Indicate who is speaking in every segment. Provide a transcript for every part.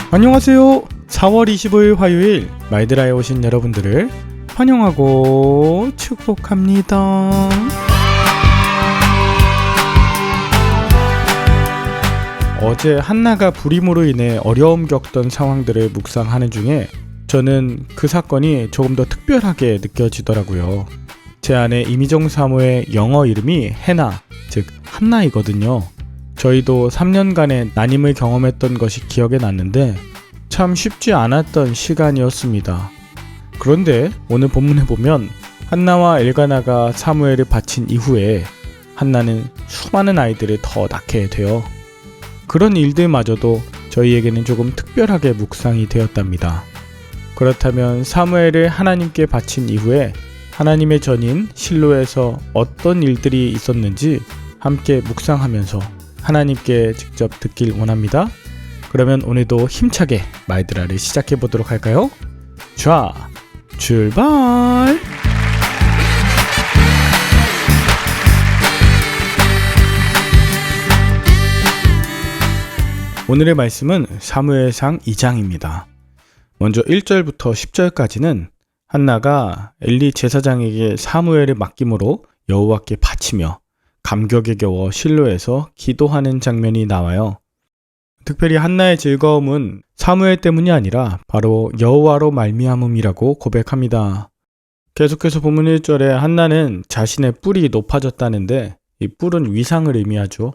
Speaker 1: 안녕하세요. 4월 25일 화요일 마이드라에 오신 여러분들을 환영하고 축복합니다. 어제 한나가 불임으로 인해 어려움 겪던 상황들을 묵상하는 중에 저는 그 사건이 조금 더 특별하게 느껴지더라고요. 제 아내 이미정 사모의 영어 이름이 해나, 즉 한나이거든요. 저희도 3년간의 난임을 경험했던 것이 기억에 났는데 참 쉽지 않았던 시간이었습니다. 그런데 오늘 본문에 보면 한나와 엘가나가 사무엘을 바친 이후에 한나는 수많은 아이들을 더 낳게 되어 그런 일들마저도 저희에게는 조금 특별하게 묵상이 되었답니다. 그렇다면 사무엘을 하나님께 바친 이후에 하나님의 전인 실로에서 어떤 일들이 있었는지 함께 묵상하면서 하나님께 직접 듣길 원합니다. 그러면 오늘도 힘차게 마이드라를 시작해 보도록 할까요? 자, 출발! 오늘의 말씀은 사무엘상 2장입니다. 먼저 1절부터 10절까지는 한나가 엘리 제사장에게 사무엘을 맡김으로 여호와께 바치며 감격에 겨워 실로에서 기도하는 장면이 나와요. 특별히 한나의 즐거움은 사무엘 때문이 아니라 바로 여호와로 말미암음이라고 고백합니다. 계속해서 본문 1절에 한나는 자신의 뿔이 높아졌다는데 이 뿔은 위상을 의미하죠.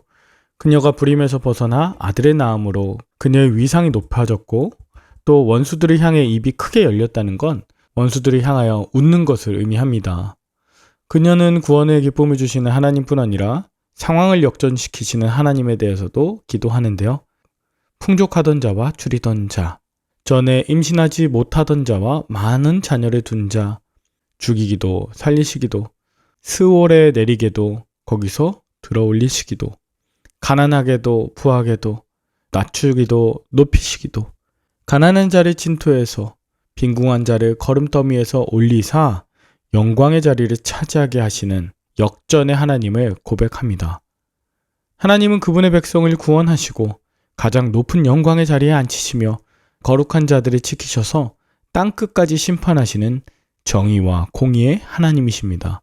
Speaker 1: 그녀가 불임에서 벗어나 아들의 낳음으로 그녀의 위상이 높아졌고 또 원수들을 향해 입이 크게 열렸다는 건 원수들을 향하여 웃는 것을 의미합니다. 그녀는 구원의 기쁨을 주시는 하나님뿐 아니라 상황을 역전시키시는 하나님에 대해서도 기도하는데요. 풍족하던 자와 줄이던 자, 전에 임신하지 못하던 자와 많은 자녀를 둔 자, 죽이기도 살리시기도, 스올에 내리게도 거기서 들어올리시기도, 가난하게도 부하게도, 낮추기도 높이시기도, 가난한 자를 진토해서 빈궁한 자를 거름더미에서 올리사 영광의 자리를 차지하게 하시는 역전의 하나님을 고백합니다. 하나님은 그분의 백성을 구원하시고 가장 높은 영광의 자리에 앉히시며 거룩한 자들을 지키셔서 땅끝까지 심판하시는 정의와 공의의 하나님이십니다.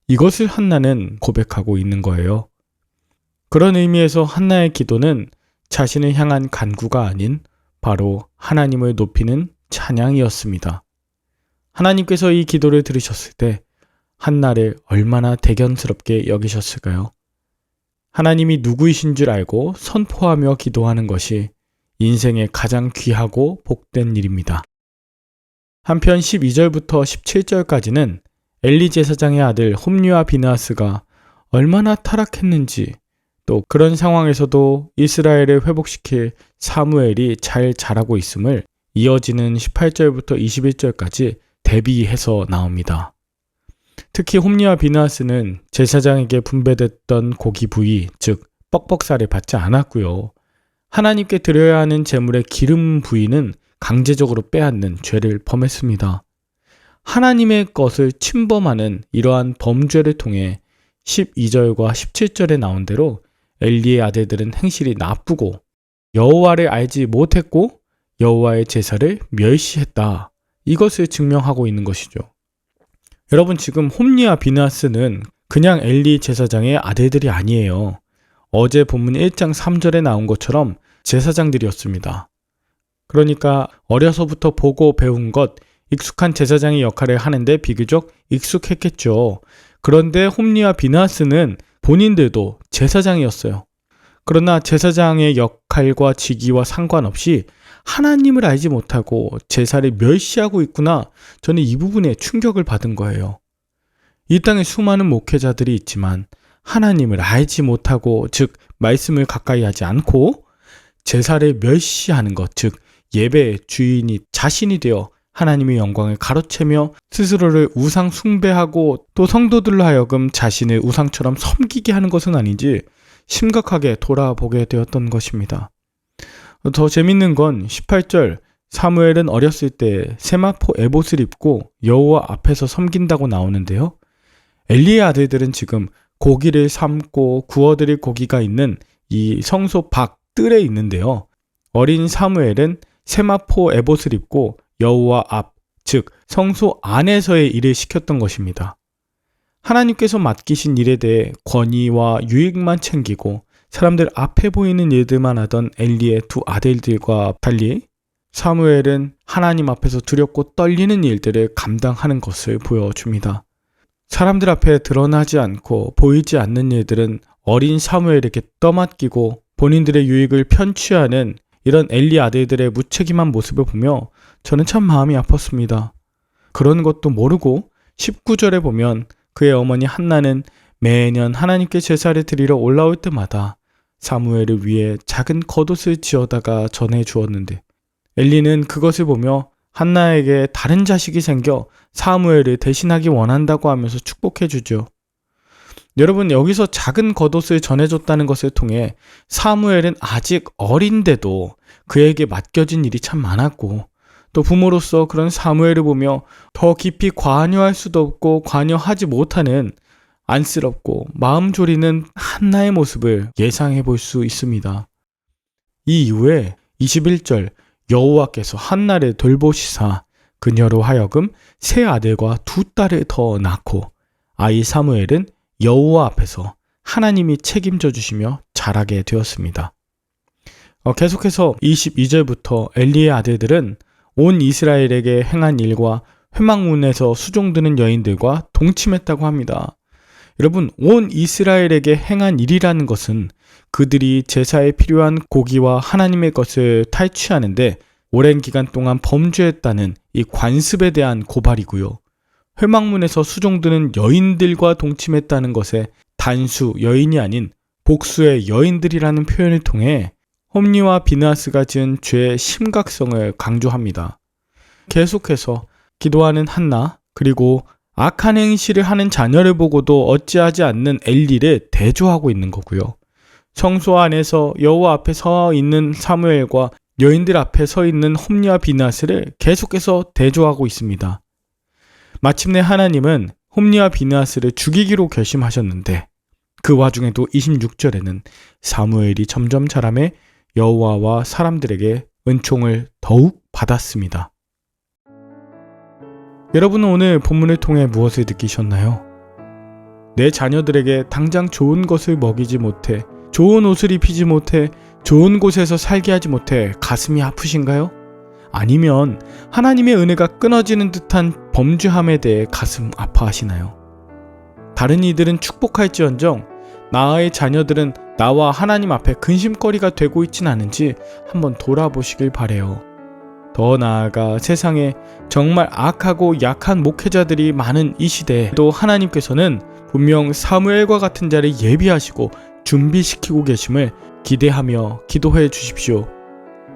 Speaker 1: 이것을 한나는 고백하고 있는 거예요. 그런 의미에서 한나의 기도는 자신을 향한 간구가 아닌 바로 하나님을 높이는 찬양이었습니다. 하나님께서 이 기도를 들으셨을 때 한나를 얼마나 대견스럽게 여기셨을까요? 하나님이 누구이신 줄 알고 선포하며 기도하는 것이 인생의 가장 귀하고 복된 일입니다. 한편 12절부터 17절까지는 엘리 제사장의 아들 홈리와 비느하스가 얼마나 타락했는지 또 그런 상황에서도 이스라엘을 회복시킬 사무엘이 잘 자라고 있음을 이어지는 18절부터 21절까지 대비해서 나옵니다. 특히 홈리와 비느하스는 제사장에게 분배됐던 고기 부위, 즉 뻑뻑살을 받지 않았고요. 하나님께 드려야 하는 제물의 기름 부위는 강제적으로 빼앗는 죄를 범했습니다. 하나님의 것을 침범하는 이러한 범죄를 통해 12절과 17절에 나온 대로 엘리의 아들들은 행실이 나쁘고 여호와를 알지 못했고 여호와의 제사를 멸시했다. 이것을 증명하고 있는 것이죠. 여러분, 지금 홈리와 비느하스는 그냥 엘리 제사장의 아들들이 아니에요. 어제 본문 1장 3절에 나온 것처럼 제사장들이었습니다. 그러니까 어려서부터 보고 배운 것, 익숙한 제사장의 역할을 하는데 비교적 익숙했겠죠. 그런데 홈리와 비느하스는 본인들도 제사장이었어요. 그러나 제사장의 역할과 직위와 상관없이 하나님을 알지 못하고 제사를 멸시하고 있구나. 저는 이 부분에 충격을 받은 거예요. 이 땅에 수많은 목회자들이 있지만 하나님을 알지 못하고, 즉 말씀을 가까이 하지 않고 제사를 멸시하는 것, 즉 예배의 주인이 자신이 되어 하나님의 영광을 가로채며 스스로를 우상 숭배하고 또 성도들로 하여금 자신을 우상처럼 섬기게 하는 것은 아닌지 심각하게 돌아보게 되었던 것입니다. 더 재밌는 건 18절, 사무엘은 어렸을 때 세마포 에봇을 입고 여호와 앞에서 섬긴다고 나오는데요. 엘리의 아들들은 지금 고기를 삶고 구워드릴 고기가 있는 이 성소 밖 뜰에 있는데요. 어린 사무엘은 세마포 에봇을 입고 여호와 앞, 즉 성소 안에서의 일을 시켰던 것입니다. 하나님께서 맡기신 일에 대해 권위와 유익만 챙기고 사람들 앞에 보이는 일들만 하던 엘리의 두 아들들과 달리 사무엘은 하나님 앞에서 두렵고 떨리는 일들을 감당하는 것을 보여줍니다. 사람들 앞에 드러나지 않고 보이지 않는 일들은 어린 사무엘에게 떠맡기고 본인들의 유익을 편취하는 이런 엘리 아들들의 무책임한 모습을 보며 저는 참 마음이 아팠습니다. 그런 것도 모르고 19절에 보면 그의 어머니 한나는 매년 하나님께 제사를 드리러 올라올 때마다 사무엘을 위해 작은 겉옷을 지어다가 전해 주었는데 엘리는 그것을 보며 한나에게 다른 자식이 생겨 사무엘을 대신하기 원한다고 하면서 축복해 주죠. 여러분, 여기서 작은 겉옷을 전해줬다는 것을 통해 사무엘은 아직 어린데도 그에게 맡겨진 일이 참 많았고 또 부모로서 그런 사무엘을 보며 더 깊이 관여할 수도 없고 관여하지 못하는 안쓰럽고 마음 졸이는 한나의 모습을 예상해 볼 수 있습니다. 이 이후에 21절 여호와께서 한나를 돌보시사 그녀로 하여금 세 아들과 두 딸을 더 낳고 아이 사무엘은 여호와 앞에서 하나님이 책임져 주시며 자라게 되었습니다. 계속해서 22절부터 엘리의 아들들은 온 이스라엘에게 행한 일과 회막문에서 수종드는 여인들과 동침했다고 합니다. 여러분, 온 이스라엘에게 행한 일이라는 것은 그들이 제사에 필요한 고기와 하나님의 것을 탈취하는데 오랜 기간 동안 범죄했다는 이 관습에 대한 고발이고요. 회막문에서 수종드는 여인들과 동침했다는 것에 단수 여인이 아닌 복수의 여인들이라는 표현을 통해 홈리와 비느하스가 지은 죄의 심각성을 강조합니다. 계속해서 기도하는 한나, 그리고 악한 행실을 하는 자녀를 보고도 어찌하지 않는 엘리를 대조하고 있는 거고요. 성소 안에서 여호와 앞에 서 있는 사무엘과 여인들 앞에 서 있는 홈리와 비느하스를 계속해서 대조하고 있습니다. 마침내 하나님은 홈리와 비느하스를 죽이기로 결심하셨는데 그 와중에도 26절에는 사무엘이 점점 자라매 여호와와 사람들에게 은총을 더욱 받았습니다. 여러분은 오늘 본문을 통해 무엇을 느끼셨나요? 내 자녀들에게 당장 좋은 것을 먹이지 못해, 좋은 옷을 입히지 못해, 좋은 곳에서 살게 하지 못해 가슴이 아프신가요? 아니면 하나님의 은혜가 끊어지는 듯한 범죄함에 대해 가슴 아파하시나요? 다른 이들은 축복할지언정 나의 자녀들은 나와 하나님 앞에 근심거리가 되고 있진 않은지 한번 돌아보시길 바래요. 더 나아가 세상에 정말 악하고 약한 목회자들이 많은 이 시대에도 하나님께서는 분명 사무엘과 같은 자를 예비하시고 준비시키고 계심을 기대하며 기도해 주십시오.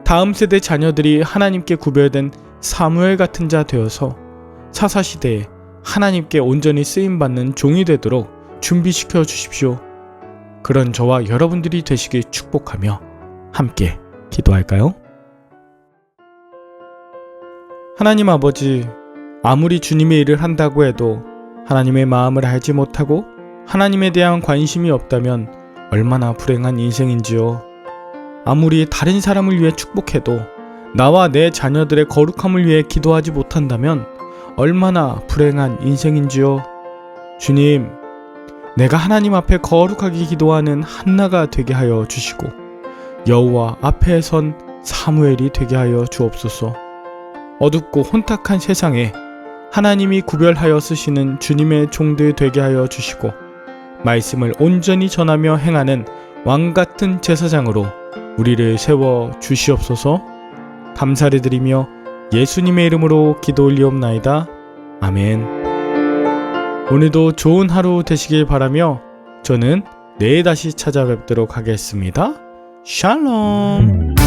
Speaker 1: 다음 세대 자녀들이 하나님께 구별된 사무엘 같은 자 되어서 사사시대에 하나님께 온전히 쓰임받는 종이 되도록 준비시켜 주십시오. 그런 저와 여러분들이 되시길 축복하며 함께 기도할까요? 하나님 아버지, 아무리 주님의 일을 한다고 해도 하나님의 마음을 알지 못하고 하나님에 대한 관심이 없다면 얼마나 불행한 인생인지요. 아무리 다른 사람을 위해 축복해도 나와 내 자녀들의 거룩함을 위해 기도하지 못한다면 얼마나 불행한 인생인지요. 주님, 내가 하나님 앞에 거룩하게 기도하는 한나가 되게 하여 주시고 여호와 앞에 선 사무엘이 되게 하여 주옵소서. 어둡고 혼탁한 세상에 하나님이 구별하여 쓰시는 주님의 종들 되게 하여 주시고 말씀을 온전히 전하며 행하는 왕같은 제사장으로 우리를 세워 주시옵소서. 감사를 드리며 예수님의 이름으로 기도 올리옵나이다. 아멘. 오늘도 좋은 하루 되시길 바라며 저는 내일 다시 찾아뵙도록 하겠습니다. 샬롬.